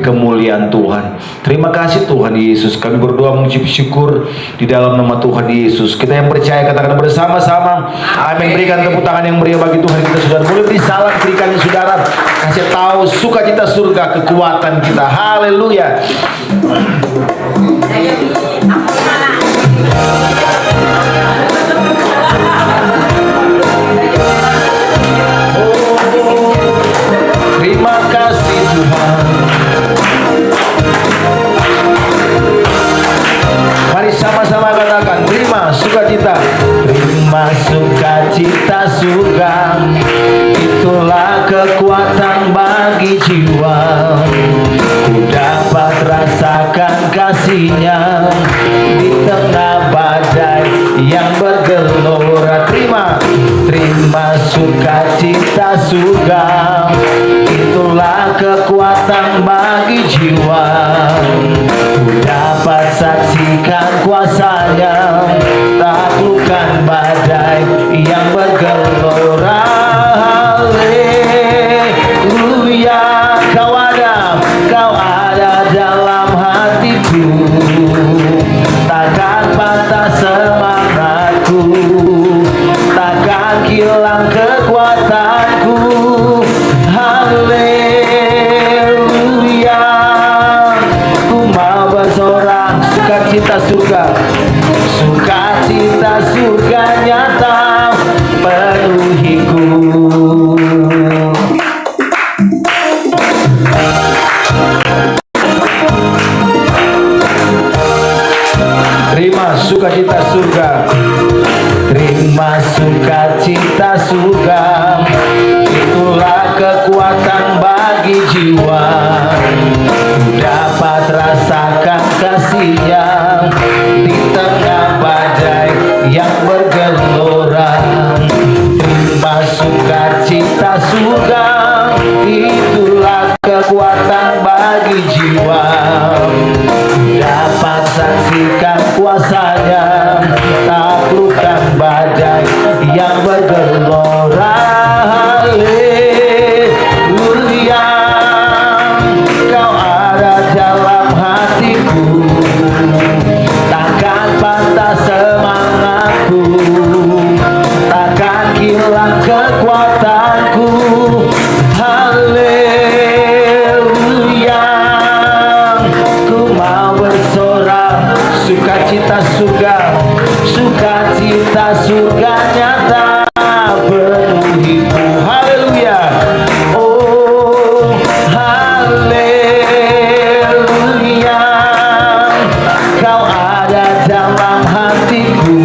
kemuliaan Tuhan. Terima kasih Tuhan Yesus. Kami berdoa mengucap syukur di dalam nama Tuhan Yesus. Kita yang percaya katakan bersama-sama amin. Berikan tepuk tangan yang meriah bagi Tuhan kita. Saudara boleh beri salam, berikan saudara, kasih tahu sukacita surga kekuatan kita. Haleluya. Terima kasih Tuhan. Mari sama-sama katakan, terima sukacita. Terima sukacita surga, itulah kekuatan bagi jiwa. Ku dapat rasakan kasih-Nya di tengah badai yang bergelora. Terima sukacita surga, itulah kekuatan bagi jiwa. Ku dapat saksikan kuasa-Nya, taklukkan badai yang bergelora. Haleluya, kau ada dalam hatiku, takkan patah semangatku, takkan hilang kekuatanku. Haleluya, ku mau bersorak, sukacita surga, sukacita surga nyata penuhiku. Terima sukacita surga, terima sukacita surga, itulah kekuatan bagi jiwa. Ku dapat rasakan kasih-Nya di tengah badai yang bergelora. Terima sukacita surga, itulah kekuatan bagi jiwa. Dapat saksikan kuasa-Nya, taklukkan badai yang bergelora. Haleluya, kau ada dalam hatiku, takkan patah semangatku, takkan hilang kekuatanku. Haleluya, ku mau bersorak, sukacita surga, sukacita surga nyata penuhiku. Haleluya, oh haleluya, kau ada dalam hatiku,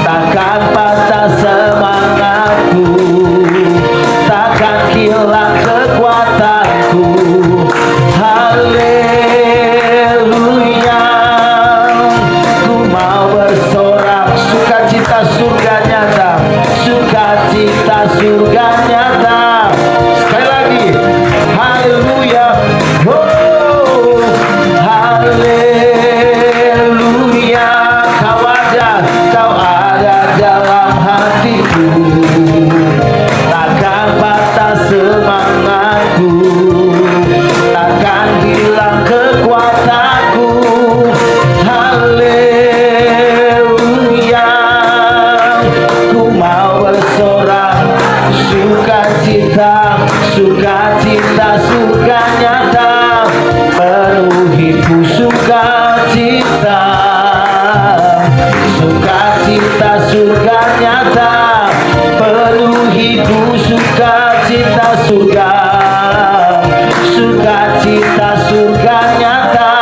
takkan patah semangatku, takkan hilang kekuatanku. Haleluya, ku mau bersorak, sukacita surga nyata, sukacita surga nyata. Sekali lagi, haleluya, oh haleluya, kau ada dalam hatiku, takkan patah semangatku, takkan hilang kekuatanku. Haleluya, ku mau bersorak, sukacita, sukacita surga nyata penuhiku. Sukacita, sukacita surga nyata penuhiku. Sukacita surga, sukacita surga nyata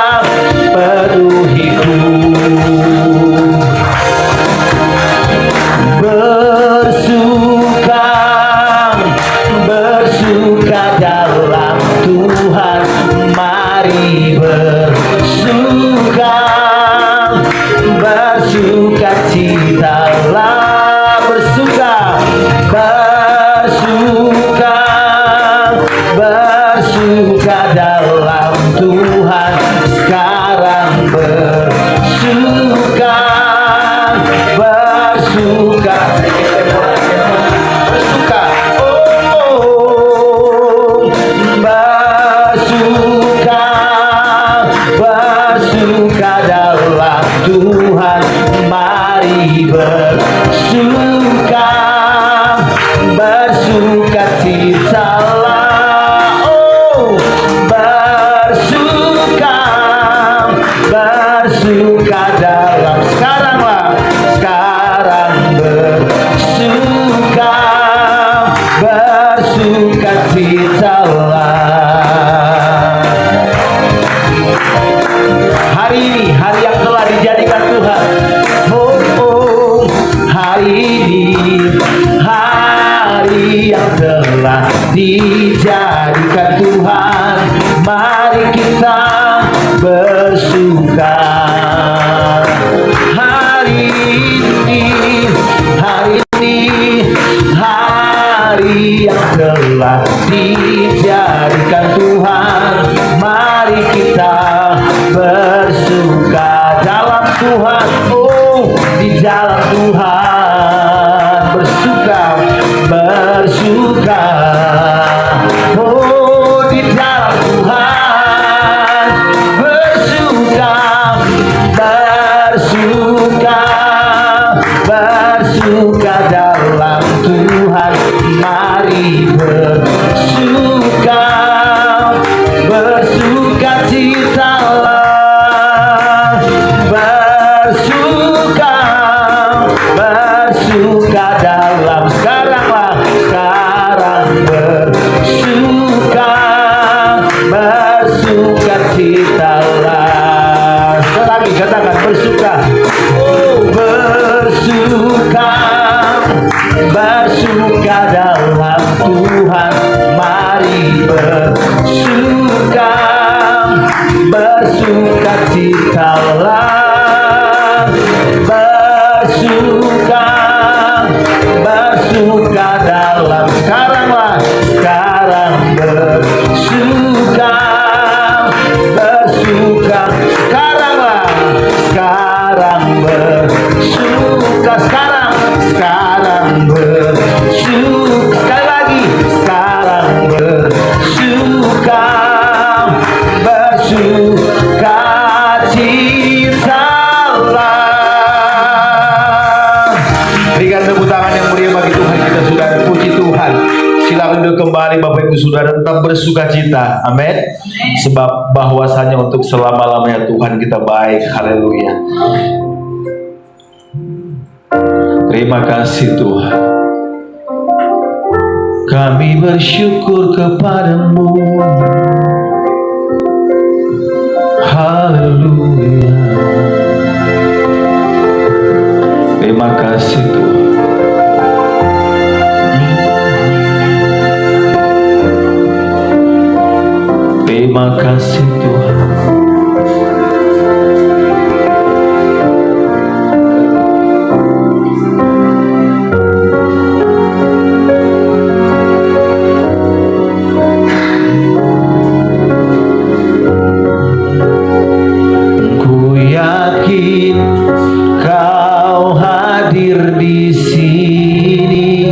penuhiku. Bersuka dalam Tuhan. dalam. Hari ini, hari yang telah dijadikan Tuhan. Oh, oh, hari ini, hari yang telah dijadikan Tuhan. Mari kita bersuka. Hari ini, hari ini, hari yang telah dijadikan Tuhan. Mari kita bersuka dalam Tuhan. Oh, di dalam Tuhan bersuka, bersuka. Oh, di dalam Tuhan bersuka, bersuka, bersuka dalam Tuhan. Mari bersuka, bersuka citalah, bersuka, bersuka dalam. Sekaranglah, sekarang bersuka, bersuka citalah. Sekali katakan bersuka. Oh, bersuka, bersuka dalam Tuhan. Mari bersuka, bersuka citalah, bersuka, bersuka dalam. Sekaranglah, sekarang bersuka, bersuka. Sekaranglah, sekarang bersuka. Sekarang, sekarang bersuka. Sekali lagi, sekarang bersuka, bersuka citalah. Berikan tepuk tangan yang meriah bagi Tuhan kita, saudara. Puji Tuhan. Silakan duduk kembali Bapak Ibu Saudara, tetap bersuka cita. Amin. Sebab bahwasanya untuk selama-lamanya Tuhan kita baik. Haleluya. Terima kasih Tuhan. Kami bersyukur kepadamu. Haleluya. Terima kasih Tuhan. Terima kasih Tuhan. Ku yakin Kau hadir di sini.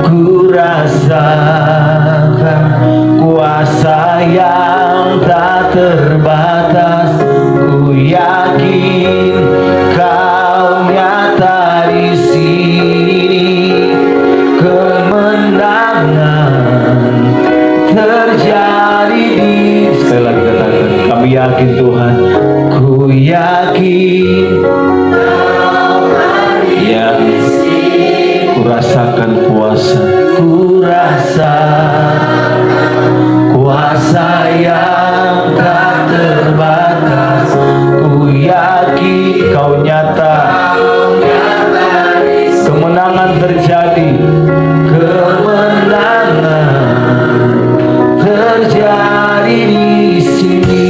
Ku rasakan kuasa yang tak terbatas. Ku yakin Kau nyata di sini. Kemenangan terjadi di. Sekali lagi katakan, kami yakin Tuhan. Ku yakin ya, ku rasakan kuasa, ku rasa kuasa yang tak terbatas. Ku yakin Kau nyata, kemenangan terjadi, kemenangan terjadi di sini.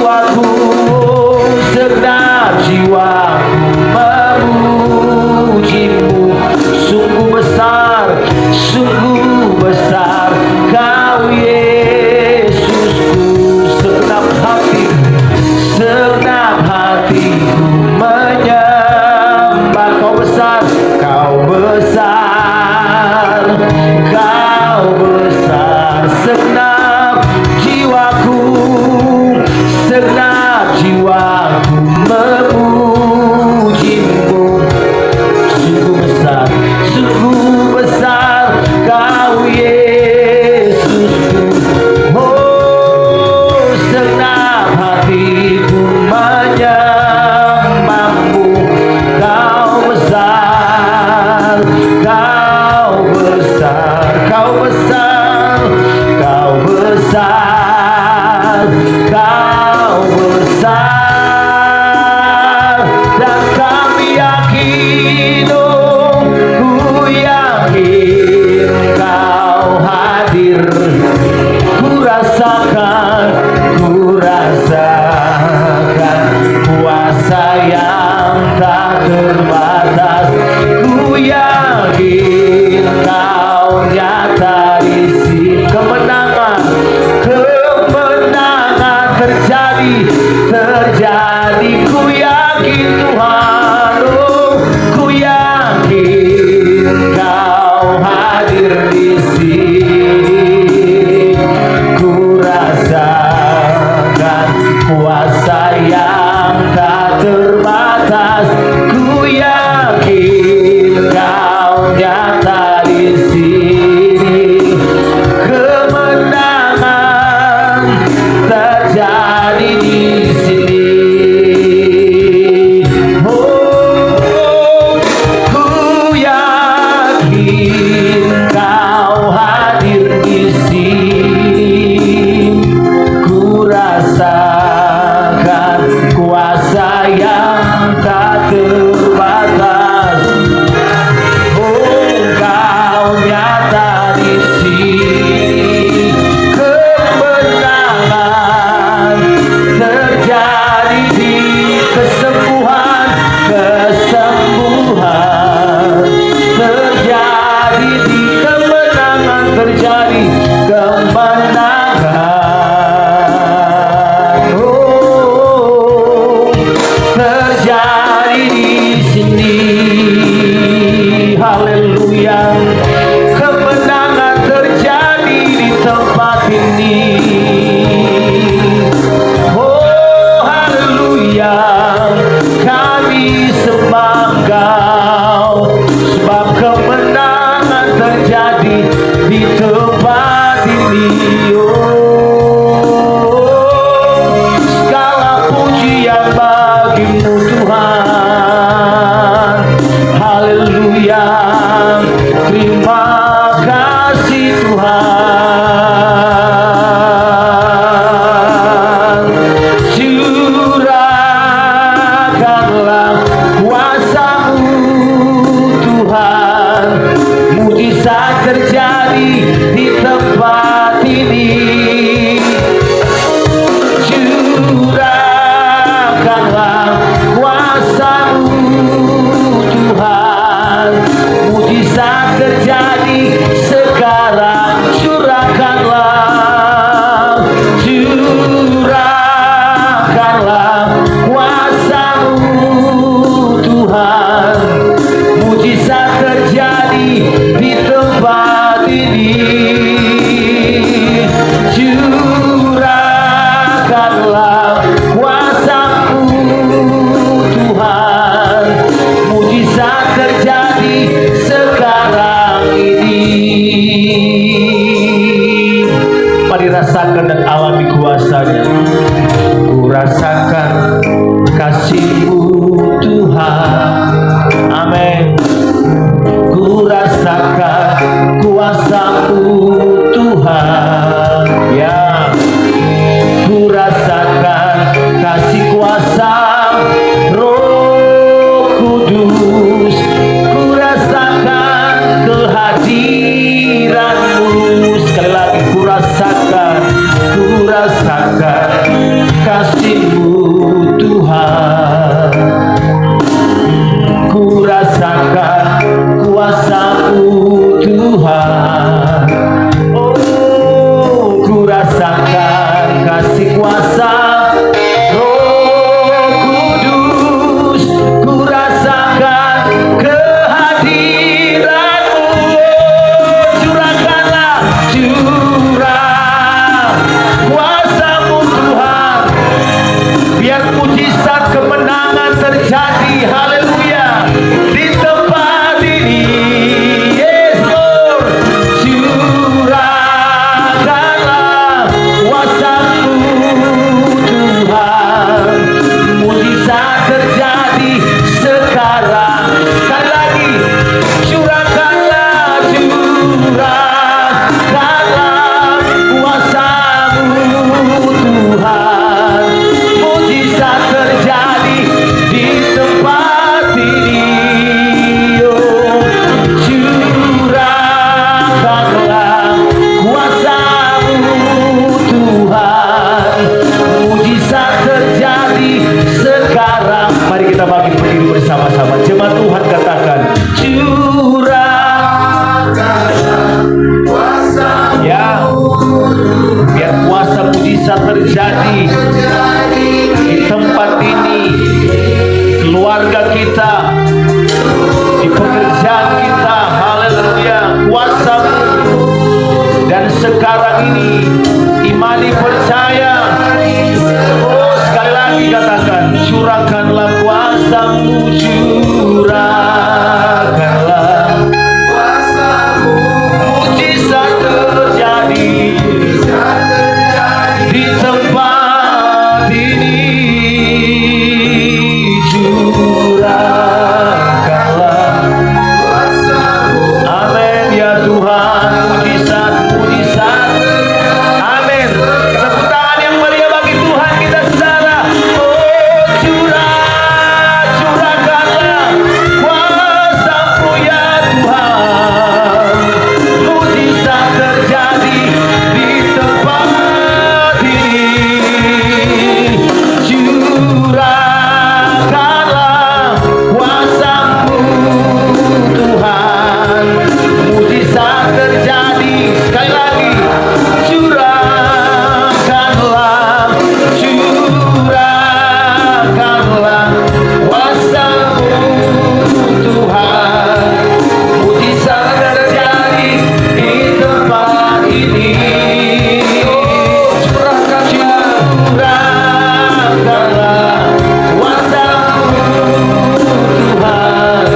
jiwaku, segenap jiwaku memujimu. Sungguh besar Kau Yesusku. Segenap hatiku menyembah. Kau besar, Kau besar, Kau besar. Segenap jiwaku memujimu. Sungguh besar Kau Yesusku. Oh, segenap hatiku menyembahmu. Kau besar, Kau besar, Kau besar, Kau besar, Kau besar. Dan kami yakin, oh, ku yakin Kau hadir. Ku rasakan kuasa yang tak terbatas. Ku yakin Kau nyata di sini. Kemenangan terjadi. Ku yakin Tuhan, oh, ku yakin Kau hadir di sini. Ku rasakan kuasa yang tak terbatas. Ku yakin Kau nyata di sini. Kemenangan terjadi di sini. Oh, ku yakin Kau hadir di sini. Ku rasakan kuasa yang tak terbatas. Oh, Kau nyata di sini. Kemenangan terjadi di kesembuhan terjadi di kemenangan, terjadi kemenangan. Oh, terjadi di sini. Haleluya. Kemenangan terjadi di tempat ini. Oh, haleluya. Kami sembah Kau, sebab kemenangan terjadi di tempat ini. Oh, segala pujian bagi-Mu Tuhan. Haleluya. Terima kasih Tuhan. Curahkanlah kuasa-Mu Tuhan. Mujizat terjadi di tempat ini. Curahkanlah kuasa-Mu Tuhan. Mujizat terjadi sekarang. Curahkanlah kuasa-Mu Tuhan. Mujizat terjadi di tempat ini. Curahkanlah kuasa-Mu Tuhan. Mujizat terjadi sekarang ini. Mari rasakan dan alami kuasa-Nya. Ku rasakan kasih-Mu Tuhan. Amin. Ku rasakan kuasa-Mu Tuhan. Ya, ku rasakan kasih kuasa Roh Kudus. Ku rasakan kehadiran-Mu. Sekali lagi, ku rasakan kasih-Mu Tuhan. Ku rasakan kuasa-Mu Tuhan. Oh, ku rasakan kasih kuasa Roh Kudus. Ku rasakan kehadiran-Mu. Curahkanlah, curah kuasa-Mu Tuhan, biar mujizat kemenangan terjadi. Haleluya di tempat ini. Yes Lord, curahkanlah kuasa-Mu Tuhan, mujizat terjadi sekarang. Sekali lagi, curahkanlah, curahkanlah kuasa-Mu Tuhan, mujizat terjadi di tempat ini. Oh, curahkanlah kuasa-Mu Tuhan, mujizat terjadi sekarang. Mari kita bangkit berdiri bersama-sama. Jemaat Tuhan katakan, curahkanlah kuasa. Ya, biar kuasa mujizat terjadi di tempat ini, keluarga kita, di pekerjaan kita. Haleluya, kuasa-Mu. Dan sekarang ini imani, percaya. Oh, sekali lagi katakan, curahkanlah kuasa-Mu, curahkanlah kuasa-Mu, mujizat terjadi di tempat ini. Curahkanlah kuasa-Mu. Amin ya Tuhan, mujizat, mujizat. Amin. Tepuk tangan yang meriah bagi Tuhan kita, saudara. Oh, curahkanlah kuasa-Mu ya Tuhan, mujizat terjadi di tempat ini. Curahkanlah kuasa-Mu Tuhan, mujizat terjadi. Sekali lagi, curahkanlah, curahkanlah kuasa-Mu Tuhan, mujizat terjadi di tempat ini. Curahkanlah kuasa-Mu Tuhan,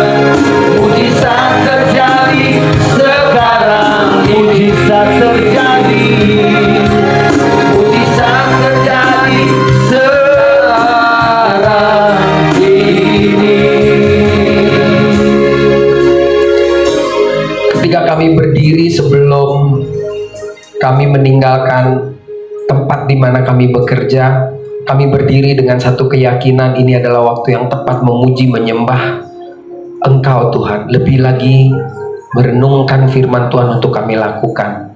mujizat terjadi sekarang. Mujizat terjadi, mujizat terjadi sekarang ini. Ketika kami berdiri sebelum kami meninggalkan tempat di mana kami bekerja, kami berdiri dengan satu keyakinan, ini adalah waktu yang tepat memuji, menyembah Engkau Tuhan. Lebih lagi merenungkan firman Tuhan untuk kami lakukan.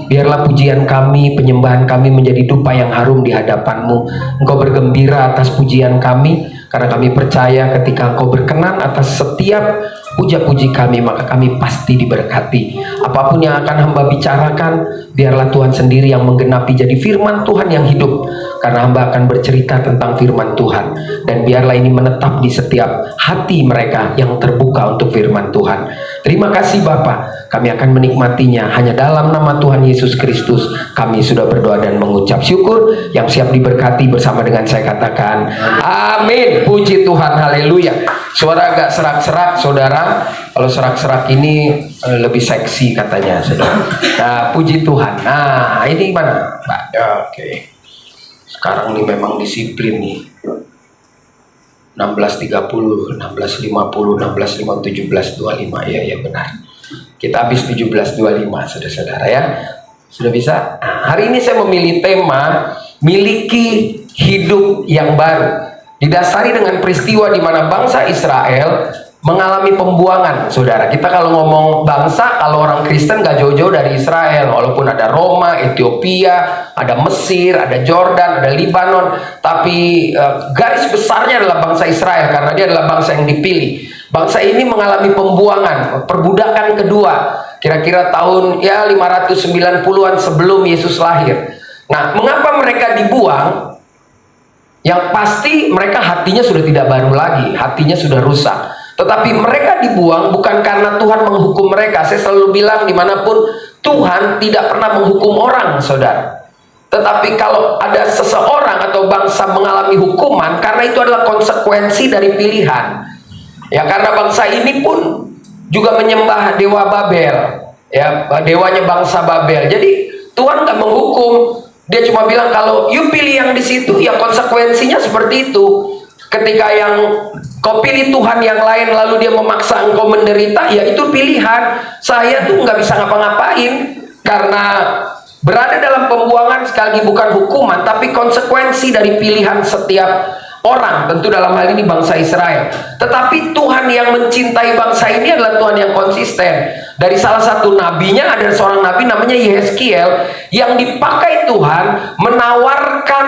Biarlah pujian kami, penyembahan kami menjadi dupa yang harum di hadapan-Mu. Engkau bergembira atas pujian kami, karena kami percaya ketika Engkau berkenan atas setiap puja-puji kami, maka kami pasti diberkati. Apapun yang akan hamba bicarakan, biarlah Tuhan sendiri yang menggenapi jadi firman Tuhan yang hidup, karena hamba akan bercerita tentang firman Tuhan. Dan biarlah ini menetap di setiap hati mereka yang terbuka untuk firman Tuhan. Terima kasih Bapa, kami akan menikmatinya. Hanya dalam nama Tuhan Yesus Kristus kami sudah berdoa dan mengucap syukur. Yang siap diberkati bersama dengan saya katakan amin. Puji Tuhan, haleluya. Suara agak serak-serak saudara. Kalau serak-serak ini lebih seksi katanya saudara. Nah, puji Tuhan. Nah, ini gimana Pak? Oke. Sekarang ini memang disiplin nih. 16.30, 16.50, 16.50, 17.25. Ya benar. Kita habis 17.25 saudara-saudara ya. Sudah bisa? Nah, hari ini saya memilih tema miliki hidup yang baru. Didasari dengan peristiwa di mana bangsa Israel mengalami pembuangan, saudara. Kita kalau ngomong bangsa, kalau orang Kristen gak jauh-jauh dari Israel, walaupun ada Roma, Ethiopia, ada Mesir, ada Jordan, ada Libanon, tapi garis besarnya adalah bangsa Israel karena dia adalah bangsa yang dipilih. Bangsa ini mengalami pembuangan, perbudakan kedua, kira-kira tahun 590-an sebelum Yesus lahir. Nah, mengapa mereka dibuang? Yang pasti mereka hatinya sudah tidak baru lagi, hatinya sudah rusak. Tetapi mereka dibuang bukan karena Tuhan menghukum mereka. Saya selalu bilang dimanapun, Tuhan tidak pernah menghukum orang, saudara. Tetapi kalau ada seseorang atau bangsa mengalami hukuman, karena itu adalah konsekuensi dari pilihan. Ya, karena bangsa ini pun juga menyembah dewa Babel, ya, dewanya bangsa Babel. Jadi Tuhan nggak menghukum, dia cuma bilang kalau you pilih yang di situ, ya konsekuensinya seperti itu. Ketika yang kau pilih Tuhan yang lain lalu dia memaksa engkau menderita, ya itu pilihan. Saya tuh nggak bisa ngapa-ngapain karena berada dalam pembuangan sekali lagi bukan hukuman, tapi konsekuensi dari pilihan setiap orang, tentu dalam hal ini bangsa Israel. Tetapi Tuhan yang mencintai bangsa ini adalah Tuhan yang konsisten. Dari salah satu nabinya, ada seorang nabi namanya Yehezkiel yang dipakai Tuhan menawarkan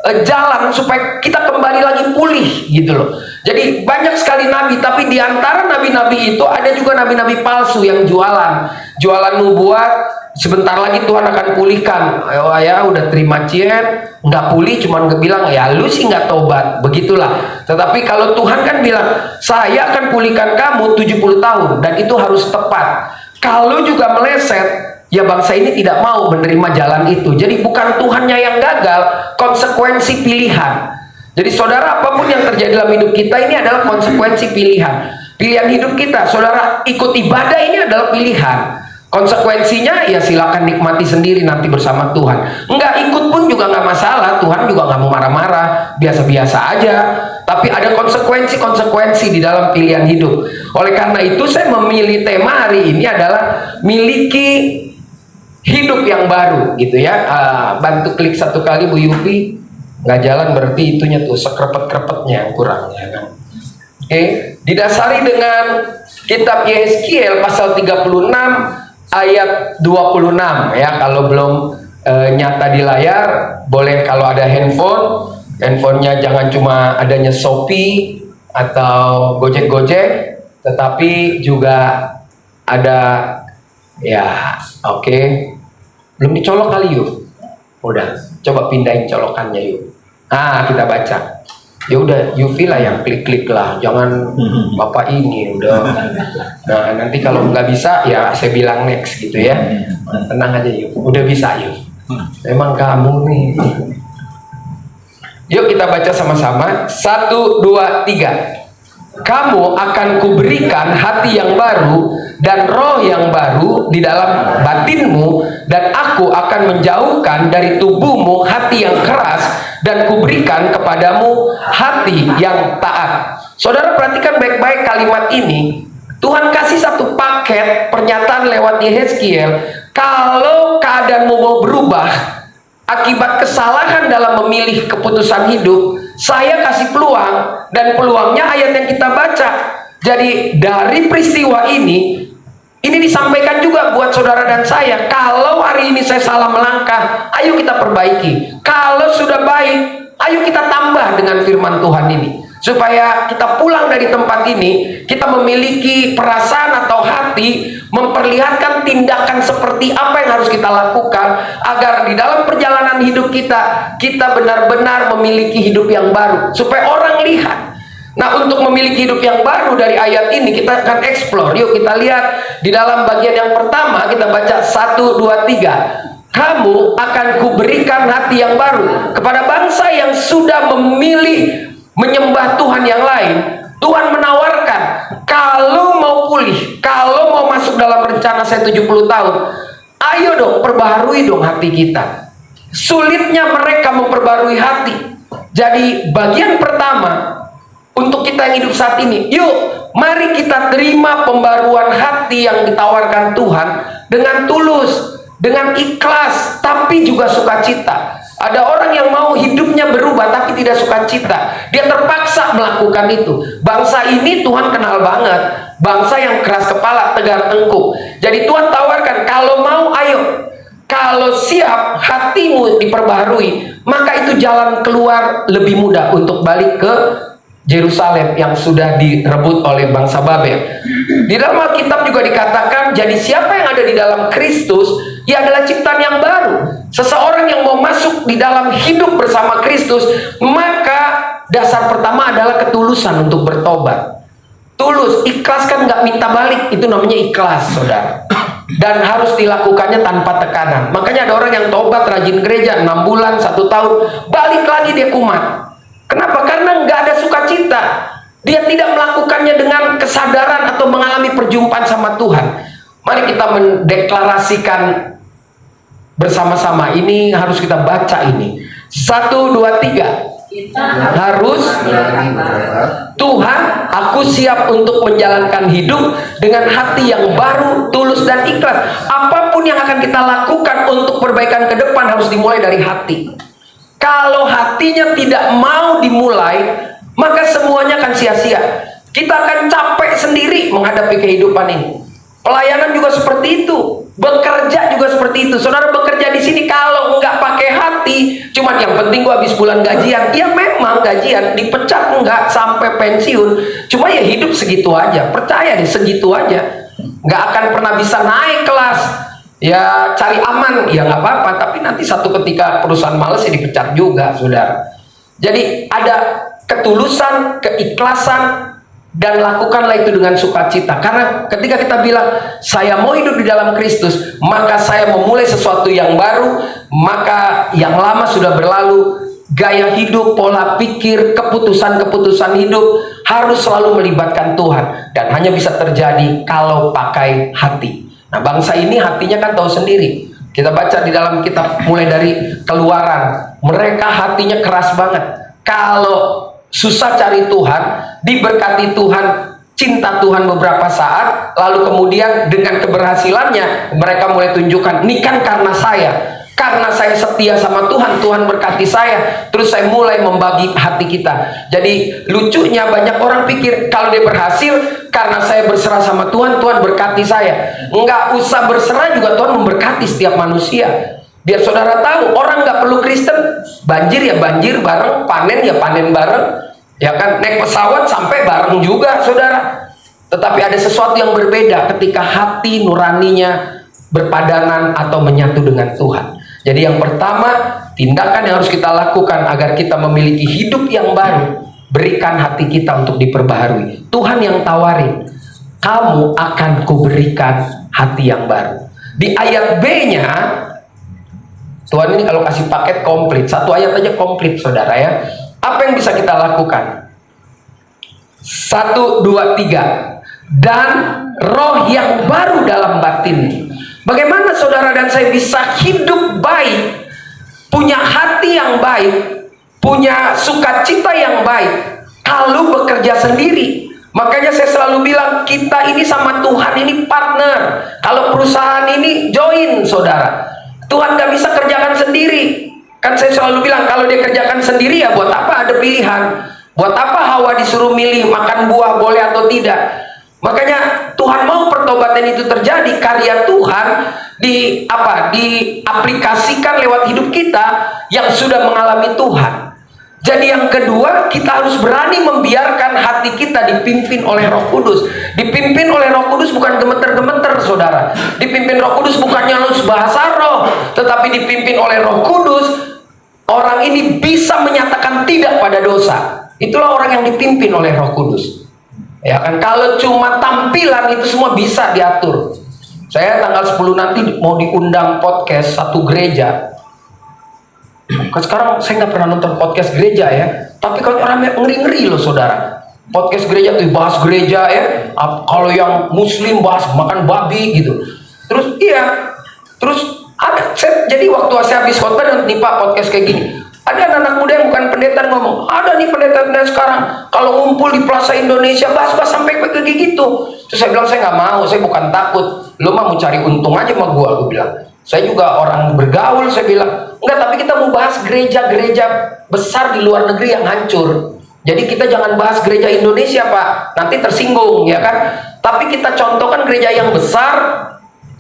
jalan supaya kita kembali lagi pulih gitu loh. Jadi banyak sekali nabi, tapi di antara nabi-nabi itu ada juga nabi-nabi palsu yang jualan nubuat. Sebentar lagi Tuhan akan pulihkan. Ya udah terima ciet, nggak pulih, cuman bilang ya lu sih nggak tobat, begitulah. Tetapi kalau Tuhan kan bilang saya akan pulihkan kamu 70 tahun dan itu harus tepat. Kalau juga meleset, ya bangsa ini tidak mau menerima jalan itu. Jadi bukan Tuhannya yang gagal, konsekuensi pilihan. Jadi saudara, apapun yang terjadi dalam hidup kita ini adalah konsekuensi pilihan. Pilihan hidup kita, saudara, ikut ibadah ini adalah pilihan. Konsekuensinya ya silakan nikmati sendiri nanti bersama Tuhan. Enggak ikut pun juga nggak masalah, Tuhan juga nggak mau marah-marah, biasa-biasa aja. Tapi ada konsekuensi-konsekuensi di dalam pilihan hidup. Oleh karena itu saya memilih tema hari ini adalah miliki hidup yang baru, gitu ya. Bantu klik satu kali Bu Yufi. Nggak jalan berarti itunya tuh sekrepet-krepetnya yang kurang, ya kan? Oke, didasari dengan kitab Yehezkiel pasal 36 ayat 26 ya. Kalau belum nyata di layar, boleh kalau ada handphonenya jangan cuma adanya Shopee atau Gojek, tetapi juga ada ya. Oke, belum dicolok kali yuk. Udah, coba pindahin colokannya yuk. Kita baca. Ya udah, Yufi lah yang klik-klik lah, jangan Bapak ini udah. Nah, nanti kalau nggak bisa ya saya bilang next gitu ya. Tenang aja yuk, udah bisa yuk. Memang kamu nih. Yuk kita baca sama-sama. 1, 2, 3. Kamu akan kuberikan hati yang baru dan roh yang baru di dalam batinmu, dan aku akan menjauhkan dari tubuhmu hati yang keras dan kuberikan kepadamu hati yang taat. Saudara perhatikan baik-baik kalimat ini. Tuhan kasih satu paket pernyataan lewat Yehezkiel. Kalau keadaanmu mau berubah akibat kesalahan dalam memilih keputusan hidup, saya kasih peluang, dan peluangnya ayat yang kita baca. Jadi dari peristiwa ini disampaikan juga buat saudara dan saya. Kalau hari ini saya salah melangkah, ayo kita perbaiki. Kalau sudah baik, ayo kita tambah dengan firman Tuhan ini. Supaya kita pulang dari tempat ini, kita memiliki perasaan atau hati memperlihatkan tindakan seperti apa yang harus kita lakukan agar di dalam perjalanan hidup kita benar-benar memiliki hidup yang baru, supaya orang lihat. Nah, untuk memiliki hidup yang baru dari ayat ini kita akan explore. Yuk kita lihat di dalam bagian yang pertama, kita baca 1, 2, 3. Kamu akan kuberikan hati yang baru kepada bangsa yang sudah memilih menyembah Tuhan yang lain. Tuhan menawarkan, kalau mau pulih, kalau mau masuk dalam rencana saya 70 tahun, ayo dong perbaharui dong hati kita. Sulitnya mereka memperbarui hati. Jadi bagian pertama untuk kita yang hidup saat ini, yuk mari kita terima pembaruan hati yang ditawarkan Tuhan dengan tulus, dengan ikhlas, tapi juga sukacita. Ada orang yang mau hidupnya berubah tapi tidak sukacita. Dia terpaksa bisa melakukan itu. Bangsa ini Tuhan kenal banget, bangsa yang keras kepala, tegar tengkuk. Jadi Tuhan tawarkan, kalau mau ayo, kalau siap hatimu diperbaharui, maka itu jalan keluar lebih mudah untuk balik ke Yerusalem yang sudah direbut oleh bangsa Babel. Di dalam Alkitab juga dikatakan, jadi siapa yang ada di dalam Kristus, ia adalah ciptaan yang baru. Seseorang yang mau masuk di dalam hidup bersama Kristus, maka dasar pertama adalah ketulusan untuk bertobat. Tulus, ikhlas, kan nggak minta balik, itu namanya ikhlas, saudara. Dan harus dilakukannya tanpa tekanan. Makanya ada orang yang tobat, rajin gereja 6 bulan, 1 tahun, balik lagi dia kumat. Kenapa? Karena nggak ada sukacita. Dia tidak melakukannya dengan kesadaran atau mengalami perjumpaan sama Tuhan. Mari kita mendeklarasikan bersama-sama. Ini harus kita baca ini. 1, 2, 3. Kita Harus Tuhan, aku siap untuk menjalankan hidup dengan hati yang baru, tulus dan ikhlas. Apapun yang akan kita lakukan untuk perbaikan ke depan harus dimulai dari hati. Kalau hatinya tidak mau dimulai, maka semuanya akan sia-sia. Kita akan capek sendiri menghadapi kehidupan ini. Pelayanan juga seperti itu, bekerja juga seperti itu. Saudara bekerja di sini kalau nggak pakai hati, cuman yang penting gua habis bulan gajian. Ya memang gajian, dipecat enggak sampai pensiun. Cuma ya hidup segitu aja. Percaya deh, segitu aja. Nggak akan pernah bisa naik kelas. Ya cari aman, ya nggak apa-apa. Tapi nanti satu ketika perusahaan males ya dipecat juga, saudara. Jadi ada ketulusan, keikhlasan, dan lakukanlah itu dengan sukacita. Karena ketika kita bilang saya mau hidup di dalam Kristus, maka saya memulai sesuatu yang baru, maka yang lama sudah berlalu. Gaya hidup, pola pikir, keputusan-keputusan hidup harus selalu melibatkan Tuhan, dan hanya bisa terjadi kalau pakai hati. Nah, bangsa ini hatinya kan tahu sendiri. Kita baca di dalam kitab mulai dari Keluaran, mereka hatinya keras banget. Kalau susah cari Tuhan, diberkati Tuhan, cinta Tuhan beberapa saat, lalu kemudian dengan keberhasilannya mereka mulai tunjukkan, ini kan karena saya setia sama Tuhan, Tuhan berkati saya, terus saya mulai membagi hati kita. Jadi lucunya banyak orang pikir kalau dia berhasil karena saya berserah sama Tuhan, Tuhan berkati saya. Nggak usah berserah juga Tuhan memberkati setiap manusia. Biar saudara tahu, orang nggak perlu Kristen, banjir ya banjir bareng, panen ya panen bareng, ya kan, naik pesawat sampai bareng juga, saudara. Tetapi ada sesuatu yang berbeda ketika hati nuraninya berpadanan atau menyatu dengan Tuhan. Jadi yang pertama, tindakan yang harus kita lakukan agar kita memiliki hidup yang baru, berikan hati kita untuk diperbaharui. Tuhan yang tawarin, kamu akan kuberikan hati yang baru. Di ayat B-nya, Tuhan ini kalau kasih paket komplit, satu ayat aja komplit, saudara ya. Apa yang bisa kita lakukan? 1, 2, 3. Dan roh yang baru dalam batin. Bagaimana saudara dan saya bisa hidup baik, punya hati yang baik, punya sukacita yang baik, kalau bekerja sendiri? Makanya saya selalu bilang, kita ini sama Tuhan ini partner. Kalau perusahaan ini join, saudara. Tuhan gak bisa kerjakan sendiri. Kan saya selalu bilang, kalau dia kerjakan sendiri ya buat apa ada pilihan? Buat apa Hawa disuruh milih makan buah boleh atau tidak? Makanya Tuhan mau pertobatan itu terjadi, karya Tuhan diaplikasikan lewat hidup kita yang sudah mengalami Tuhan. Jadi yang kedua, kita harus berani membiarkan hati kita dipimpin oleh Roh Kudus. Dipimpin oleh Roh Kudus bukan gemeter-gemeter, saudara. Dipimpin Roh Kudus bukannya harus bahasa roh, tetapi dipimpin oleh Roh Kudus, orang ini bisa menyatakan tidak pada dosa. Itulah orang yang dipimpin oleh Roh Kudus. Ya kan, kalau cuma tampilan itu semua bisa diatur. Saya tanggal 10 nanti mau diundang podcast satu gereja. Sekarang saya nggak pernah nonton podcast gereja ya, tapi kalau orang ngeri-ngeri loh, saudara. Podcast gereja tuh bahas gereja ya. Kalau yang Muslim bahas makan babi gitu. Terus ada. Jadi waktu saya habis khotbah dan nih Pak podcast kayak gini. Ada anak muda yang bukan pendeta ngomong, ada nih pendeta-pendeta sekarang kalau ngumpul di Plaza Indonesia bahas-bahas sampai kayak gitu. Terus saya bilang, saya nggak mau, saya bukan takut, lo mah mau cari untung aja sama gua bilang. Saya juga orang bergaul, saya bilang enggak, tapi kita mau bahas gereja-gereja besar di luar negeri yang hancur. Jadi kita jangan bahas gereja Indonesia Pak, nanti tersinggung ya kan. Tapi kita contohkan gereja yang besar,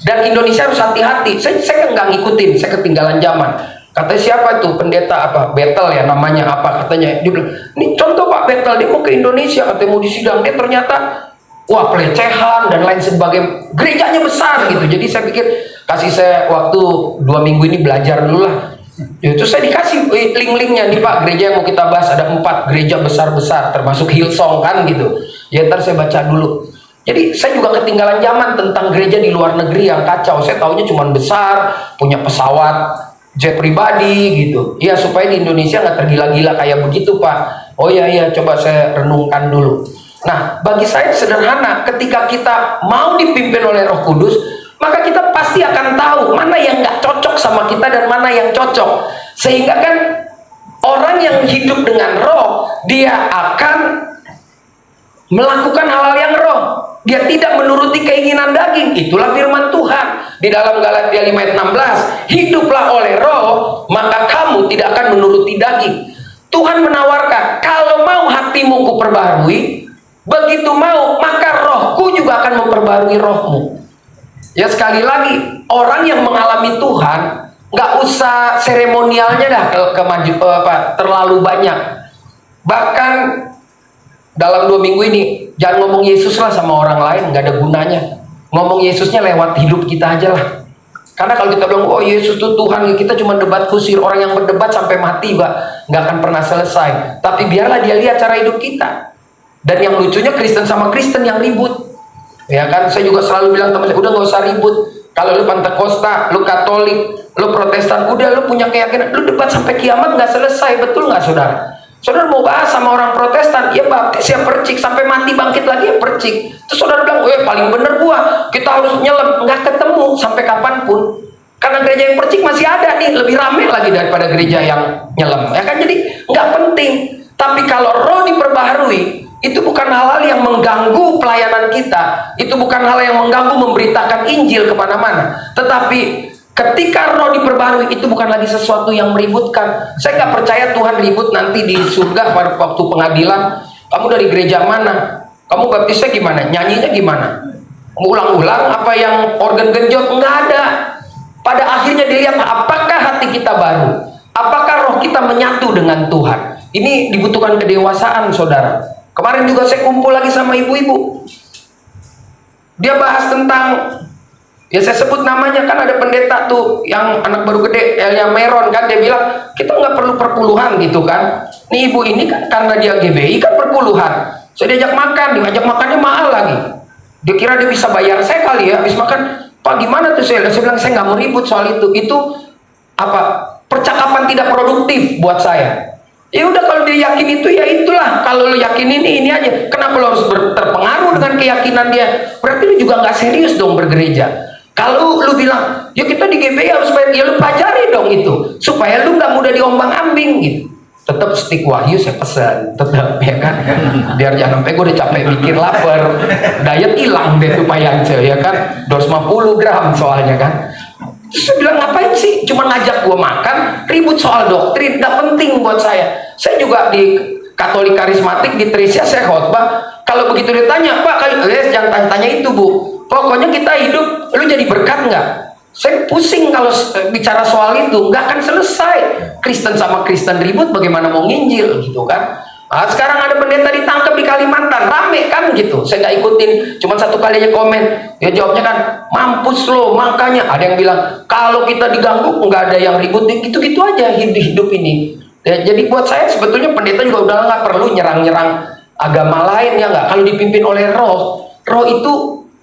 dan Indonesia harus hati-hati. Saya nggak ngikutin, saya ketinggalan zaman. Katanya siapa itu pendeta apa Betel ya namanya apa katanya, dia bilang ini contoh Pak Betel, dia mau ke Indonesia katanya mau disidang, dia ternyata wah pelecehan dan lain sebagainya, gerejanya besar gitu. Jadi saya pikir kasih saya waktu 2 minggu ini belajar dulu lah. Itu saya dikasih link-linknya nih Pak, gereja yang mau kita bahas ada 4 gereja besar-besar termasuk Hillsong kan gitu ya, ntar saya baca dulu. Jadi saya juga ketinggalan zaman tentang gereja di luar negeri yang kacau. Saya taunya cuma besar, punya pesawat jet pribadi gitu ya, supaya di Indonesia nggak tergila-gila kayak begitu Pak. Oh iya coba saya renungkan dulu. Nah bagi saya sederhana, ketika kita mau dipimpin oleh Roh Kudus, maka kita pasti akan tahu mana yang nggak cocok sama kita dan mana yang cocok. Sehingga kan orang yang hidup dengan Roh, dia akan melakukan hal-hal yang Roh. Dia tidak menuruti keinginan daging. Itulah firman Tuhan di dalam Galatia 5 ayat 16. Hiduplah oleh Roh, maka kamu tidak akan menuruti daging. Tuhan menawarkan, kalau mau hatimu kuperbaharui, begitu mau, maka rohku juga akan memperbarui rohmu. Ya sekali lagi, orang yang mengalami Tuhan nggak usah seremonialnya dah terlalu banyak. Bahkan dalam 2 minggu ini jangan ngomong Yesus lah sama orang lain, nggak ada gunanya. Ngomong Yesusnya lewat hidup kita aja lah. Karena kalau kita bilang oh Yesus itu Tuhan, kita cuma debat kusir. Orang yang berdebat sampai mati nggak akan pernah selesai. Tapi biarlah dia lihat cara hidup kita. Dan yang lucunya Kristen sama Kristen yang ribut. Ya kan, saya juga selalu bilang teman saya, udah nggak usah ribut. Kalau lu Pentakosta, lu Katolik, lu Protestan, udah lu punya keyakinan, lu debat sampai kiamat nggak selesai, betul nggak saudara? Saudara mau bahas sama orang Protestan, ya baptis ya percik, sampai mati bangkit lagi ya percik. Terus saudara bilang, paling bener gua, kita harus nyelam, nggak ketemu sampai kapanpun. Karena gereja yang percik masih ada nih, lebih ramai lagi daripada gereja yang nyelam, ya kan? Jadi nggak penting. Tapi kalau roh diperbaharui, itu bukan hal-hal yang mengganggu pelayanan kita, itu bukan hal yang mengganggu memberitakan Injil kemana-mana. Tetapi ketika roh diperbarui, itu bukan lagi sesuatu yang meributkan. Saya nggak percaya Tuhan ribut nanti di surga pada waktu pengadilan. Kamu dari gereja mana? Kamu baptisnya gimana? Nyanyinya gimana? Ulang-ulang apa yang organ genjot? Nggak ada. Pada akhirnya dilihat apakah hati kita baru, apakah roh kita menyatu dengan Tuhan. Ini dibutuhkan kedewasaan saudara. Kemarin juga saya kumpul lagi sama ibu-ibu. Dia bahas tentang, ya saya sebut namanya, kan ada pendeta tuh yang anak baru gede, Elia Meron kan, dia bilang kita nggak perlu perpuluhan gitu kan. Nih ibu ini kan karena dia GBI kan perpuluhan. Saya diajak makan, diajak makannya mahal lagi. Dia kira dia bisa bayar saya kali ya, habis makan, Pak gimana tuh saya bilang saya nggak mau ribut soal itu. Itu apa? Percakapan tidak produktif buat saya. Ya udah kalau dia yakin itu ya itulah. Kalau lu yakin ini aja. Kenapa lu harus terpengaruh dengan keyakinan dia? Berarti lu juga nggak serius dong bergereja. Kalau lu bilang ya kita di GBI harus bayar, ya lu pelajari dong itu supaya lu nggak mudah diombang-ambing gitu. Tetap stik Wahyu saya pesan, tetap ya kan. Biar jangan sampai gue udah capek mikir lapar, diet hilang deh tuh payance ya kan. 250 gram soalnya kan. Terus saya bilang ngapain sih cuma ngajak gue makan, ribut soal doktrin, gak penting buat saya. Saya juga di Katolik Karismatik di Trisia saya khotbah. Kalau begitu ditanya, Pak, jangan tanya itu Bu. Pokoknya kita hidup, lu jadi berkat nggak? Saya pusing kalau bicara soal itu, nggak akan selesai. Kristen sama Kristen ribut, bagaimana mau nginjil gitu kan? Nah, sekarang ada pendeta ditangkap di Kalimantan, rame kan gitu. Saya nggak ikutin, cuma satu kali aja komen. Ya jawabnya kan, mampus lo, makanya. Ada yang bilang, kalau kita diganggu, nggak ada yang ribut, gitu-gitu aja hidup ini. Ya, jadi buat saya sebetulnya pendeta juga udah nggak perlu nyerang-nyerang agama lain ya nggak. Kalau dipimpin oleh roh, roh itu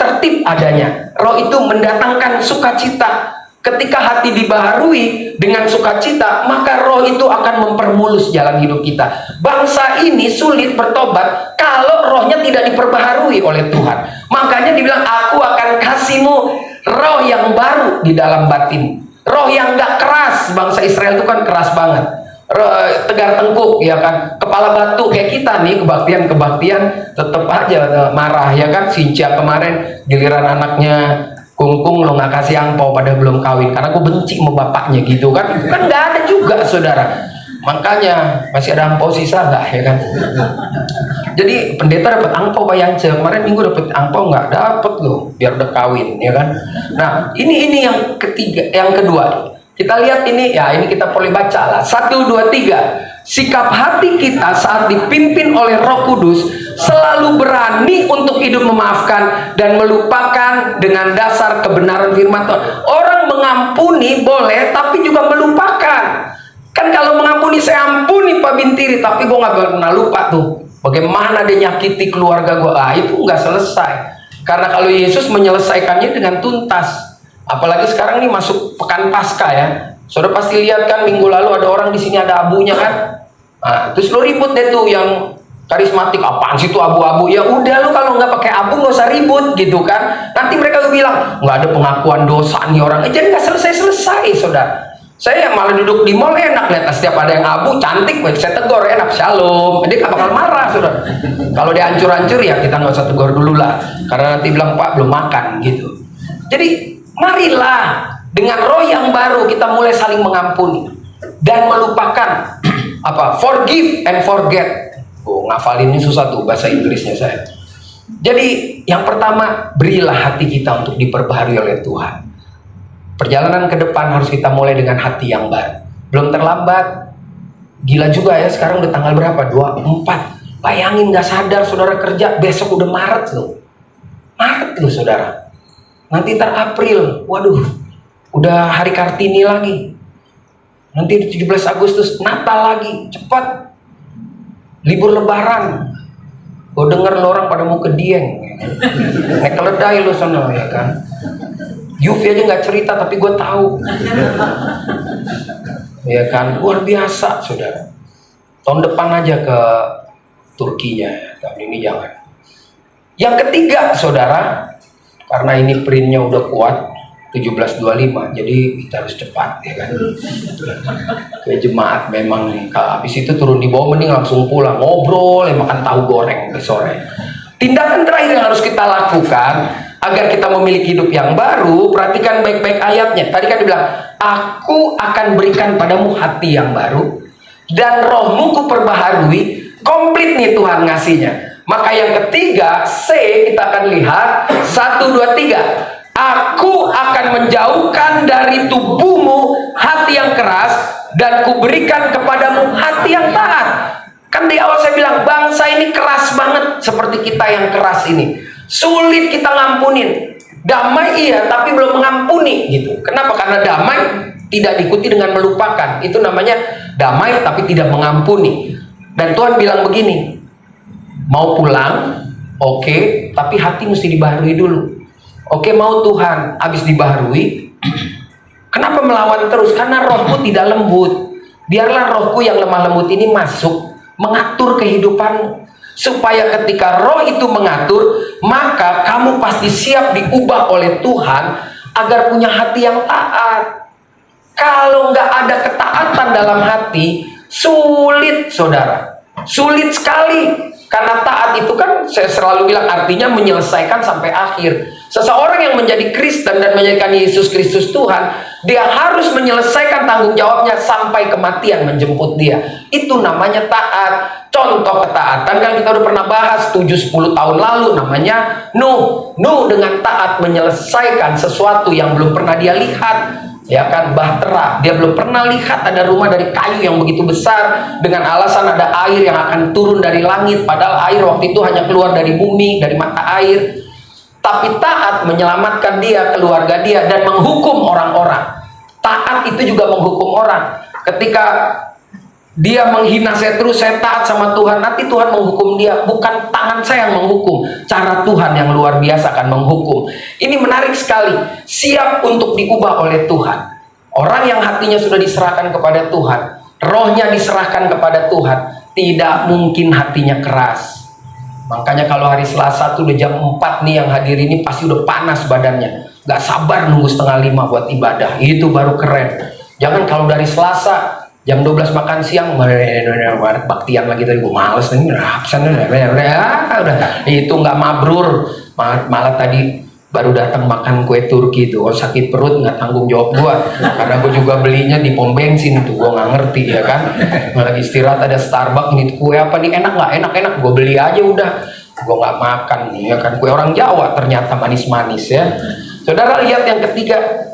tertib adanya. Roh itu mendatangkan sukacita. Ketika hati dibaharui dengan sukacita, maka roh itu akan mempermulus jalan hidup kita. Bangsa ini sulit bertobat kalau rohnya tidak diperbaharui oleh Tuhan. Makanya dibilang, aku akan kasihmu roh yang baru di dalam batin. Roh yang gak keras. Bangsa Israel itu kan keras banget. Tegar tengkuk ya kan, kepala batu kayak kita nih, kebaktian tetep aja marah ya kan. Sincia kemarin giliran anaknya kungkung lo nggak kasih angpau pada belum kawin karena gue benci sama bapaknya gitu kan nggak ada juga saudara. Makanya masih ada angpau sisa nggak ya kan? Jadi pendeta dapat angpau bayance, kemarin minggu dapat angpau nggak dapat loh, biar udah kawin ya kan? Nah ini yang ketiga, yang kedua kita lihat ini ya, ini kita boleh baca lah 1, 2, 3. Sikap hati kita saat dipimpin oleh Roh Kudus selalu berani untuk hidup memaafkan dan melupakan dengan dasar kebenaran firman Tuhan. Orang mengampuni boleh, tapi juga melupakan. Kan kalau mengampuni, saya ampuni Pak Bintiri, tapi gue nggak pernah lupa tuh bagaimana dia nyakiti keluarga gue. Itu nggak selesai. Karena kalau Yesus menyelesaikannya dengan tuntas. Apalagi sekarang ini masuk pekan Pasca ya. Saudara pasti lihat kan minggu lalu ada orang di sini ada abunya kan. Nah, terus lo ribut deh tuh yang karismatik, apaan sih tuh abu-abu? Ya udah, lu kalau nggak pakai abu nggak usah ribut gitu kan. Nanti mereka bilang nggak ada pengakuan dosa nih orang. Jadi nggak selesai-selesai, saudara. Saya malah duduk di mall enak lihat setiap ada yang abu cantik, baik saya tegur enak shalom. Jadi nggak bakal marah, saudara. Kalau dia hancur-hancur ya kita nggak usah tegur dulu lah, karena nanti bilang Pak belum makan gitu. Jadi marilah dengan roh yang baru kita mulai saling mengampuni dan melupakan forgive and forget. Ngafalinnya susah tuh bahasa Inggrisnya saya. Jadi yang pertama, berilah hati kita untuk diperbaharui oleh Tuhan. Perjalanan ke depan harus kita mulai dengan hati yang baru. Belum terlambat. Gila juga ya, sekarang udah tanggal berapa? 24. Bayangin gak sadar saudara kerja besok udah Maret loh. Maret loh saudara. Nanti ntar April, waduh, udah hari Kartini lagi. Nanti 17 Agustus Natal lagi, cepat. Libur Lebaran. Gue denger lo orang pada mau ke Dieng, naik keledai lo sana ya kan. Yufi aja nggak cerita tapi gue tahu, ya kan, luar biasa saudara. Tahun depan aja ke Turkinya, tahun ini jangan. Yang ketiga saudara, karena ini printnya udah kuat 1725, jadi kita harus cepat ya kan. Ke jemaat memang kalau habis itu turun di bawah mending langsung pulang ngobrol ya, makan tahu goreng ke sore. Tindakan terakhir yang harus kita lakukan agar kita memiliki hidup yang baru, perhatikan baik-baik ayatnya. Tadi kan dibilang, aku akan berikan padamu hati yang baru dan rohmu kuperbaharui. Komplit nih Tuhan ngasihnya. Maka yang ketiga, C, kita akan lihat 1, 2, 3. Aku akan menjauhkan dari tubuhmu hati yang keras dan kuberikan kepadamu hati yang taat. Kan di awal saya bilang bangsa ini keras banget, seperti kita yang keras ini. Sulit kita ngampunin. Damai iya, tapi belum mengampuni gitu. Kenapa? Karena damai tidak diikuti dengan melupakan. Itu namanya damai tapi tidak mengampuni. Dan Tuhan bilang begini, mau pulang, oke, tapi hati mesti dibaharui dulu. Oke, mau Tuhan, habis dibaharui, kenapa melawan terus? Karena rohku tidak lembut. Biarlah rohku yang lemah lembut ini masuk, mengatur kehidupanmu. Supaya ketika roh itu mengatur, maka kamu pasti siap diubah oleh Tuhan agar punya hati yang taat. Kalau nggak ada ketaatan dalam hati, sulit saudara. Sulit sekali. Karena taat itu kan saya selalu bilang artinya menyelesaikan sampai akhir. Seseorang yang menjadi Kristen dan menjadikan Yesus Kristus Tuhan, dia harus menyelesaikan tanggung jawabnya sampai kematian menjemput dia. Itu namanya taat. Contoh ketaatan kan kita udah pernah bahas 7-10 tahun lalu, namanya Nuh. Nuh dengan taat menyelesaikan sesuatu yang belum pernah dia lihat. Ya kan, bahtera, dia belum pernah lihat ada rumah dari kayu yang begitu besar dengan alasan ada air yang akan turun dari langit, padahal air waktu itu hanya keluar dari bumi, dari mata air. Tapi taat menyelamatkan dia, keluarga dia, dan menghukum orang-orang. Taat itu juga menghukum orang. Ketika dia menghina saya terus, saya taat sama Tuhan, nanti Tuhan menghukum dia. Bukan tangan saya yang menghukum, cara Tuhan yang luar biasa akan menghukum. Ini menarik sekali. Siap untuk diubah oleh Tuhan. Orang yang hatinya sudah diserahkan kepada Tuhan, rohnya diserahkan kepada Tuhan, tidak mungkin hatinya keras. Makanya kalau hari Selasa tuh udah jam 4 nih yang hadir ini pasti udah panas badannya. Gak sabar nunggu 4:30 buat ibadah. Itu baru keren. Jangan kalau dari Selasa jam 12 makan siang, baktian lagi tadi, gue males nih, udah itu nggak mabrur. Malah tadi baru datang makan kue Turki tuh. Kalau sakit perut nggak tanggung jawab gua, karena gua juga belinya di pom bensin tuh, gua nggak ngerti ya kan. Lagi istirahat ada Starbucks nih, kue apa nih, enak nggak, enak, gua beli aja udah, gua nggak makan nih ya kan. Kue orang Jawa ternyata manis-manis ya. Saudara lihat yang ketiga,